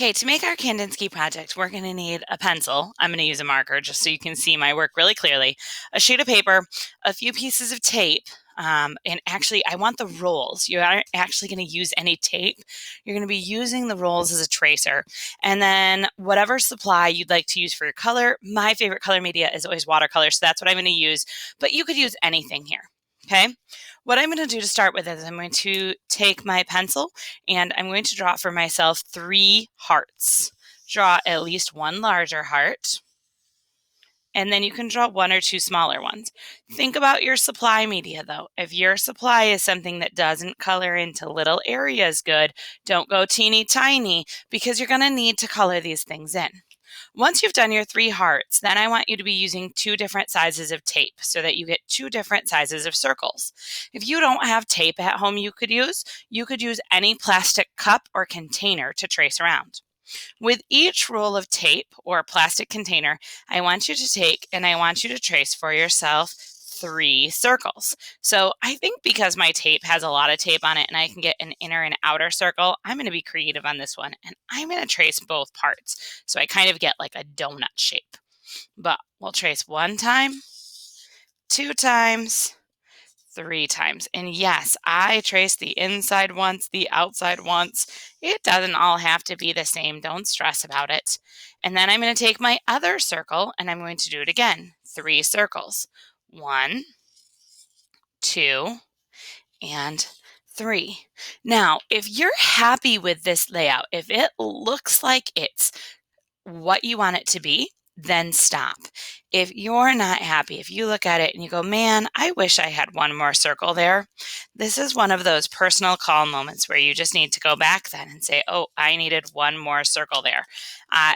Okay, to make our Kandinsky project, we're going to need a pencil. I'm going to use a marker just so you can see my work really clearly, a sheet of paper, a few pieces of tape, and actually I want the rolls. You aren't actually going to use any tape. You're going to be using the rolls as a tracer. And then whatever supply you'd like to use for your color. My favorite color media is always watercolor, so that's what I'm going to use, but you could use anything here. Okay, what I'm going to do to start with is I'm going to take my pencil and I'm going to draw for myself 3 hearts. Draw at least one larger heart, and then you can draw 1 or 2 smaller ones. Think about your supply media though. If your supply is something that doesn't color into little areas good, don't go teeny tiny because you're going to need to color these things in. Once you've done your 3 hearts, then I want you to be using 2 different sizes of tape so that you get 2 different sizes of circles. If you don't have tape at home you could use any plastic cup or container to trace around. With each roll of tape or plastic container, I want you to take and I want you to trace for yourself 3 circles. So I think because my tape has a lot of tape on it and I can get an inner and outer circle, I'm going to be creative on this one and I'm going to trace both parts. So I kind of get like a donut shape. But we'll trace 1 time, 2 times, 3 times. And yes, I trace the inside once, the outside once. It doesn't all have to be the same. Don't stress about it. And then I'm going to take my other circle and I'm going to do it again. 3 circles. 1, 2, and 3. Now, if you're happy with this layout, if it looks like it's what you want it to be, then stop. If you're not happy, if you look at it and you go, man, I wish I had 1 more circle there, this is one of those personal call moments where you just need to go back then and say, oh, I needed 1 more circle there.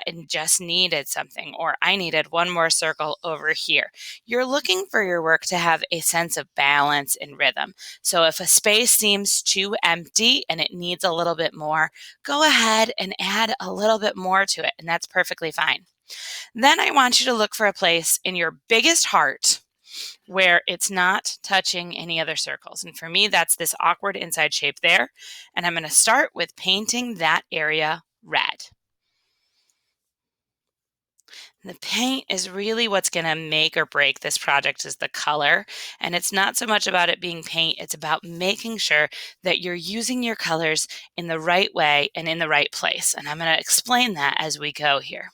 And just needed something, or I needed 1 more circle over here. You're looking for your work to have a sense of balance and rhythm. So if a space seems too empty and it needs a little bit more, go ahead and add a little bit more to it, and that's perfectly fine. Then I want you to look for a place in your biggest heart where it's not touching any other circles. And for me, that's this awkward inside shape there. And I'm going to start with painting that area red. The paint is really what's going to make or break this project is the color. And it's not so much about it being paint, it's about making sure that you're using your colors in the right way and in the right place. And I'm going to explain that as we go here.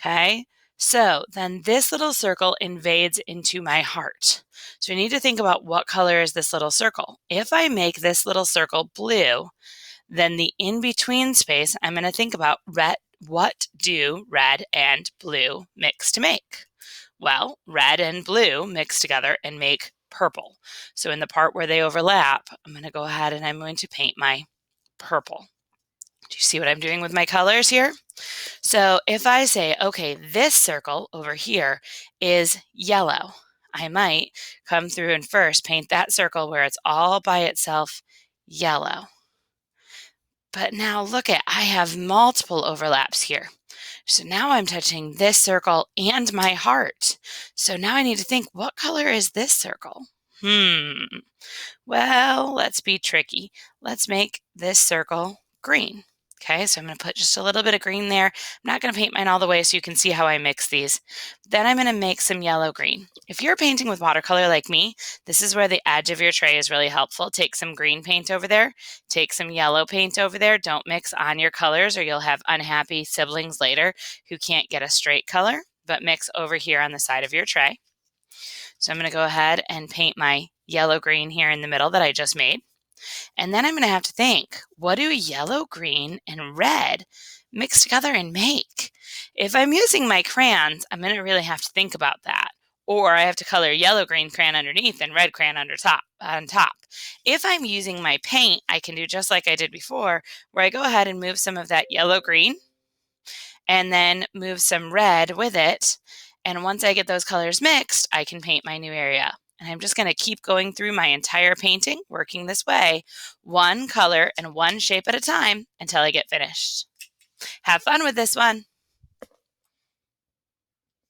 Okay, so then this little circle invades into my heart. So we need to think about what color is this little circle. If I make this little circle blue, then the in-between space, I'm going to think about red. What do red and blue mix to make? Well, red and blue mix together and make purple. So in the part where they overlap, I'm going to go ahead and I'm going to paint my purple. Do you see what I'm doing with my colors here? So if I say, okay, this circle over here is yellow, I might come through and first paint that circle where it's all by itself yellow. But now look at, I have multiple overlaps here. So now I'm touching this circle and my heart. So now I need to think, what color is this circle? Well, let's be tricky. Let's make this circle green. Okay, so I'm going to put just a little bit of green there. I'm not going to paint mine all the way so you can see how I mix these. Then I'm going to make some yellow-green. If you're painting with watercolor like me, this is where the edge of your tray is really helpful. Take some green paint over there. Take some yellow paint over there. Don't mix on your colors or you'll have unhappy siblings later who can't get a straight color, but mix over here on the side of your tray. So I'm going to go ahead and paint my yellow-green here in the middle that I just made. And then I'm going to have to think, what do yellow, green, and red mix together and make? If I'm using my crayons, I'm going to really have to think about that. Or I have to color yellow, green crayon underneath and red crayon on top. If I'm using my paint, I can do just like I did before, where I go ahead and move some of that yellow, green, and then move some red with it. And once I get those colors mixed, I can paint my new area. And I'm just going to keep going through my entire painting, working this way, 1 color and 1 shape at a time until I get finished. Have fun with this one.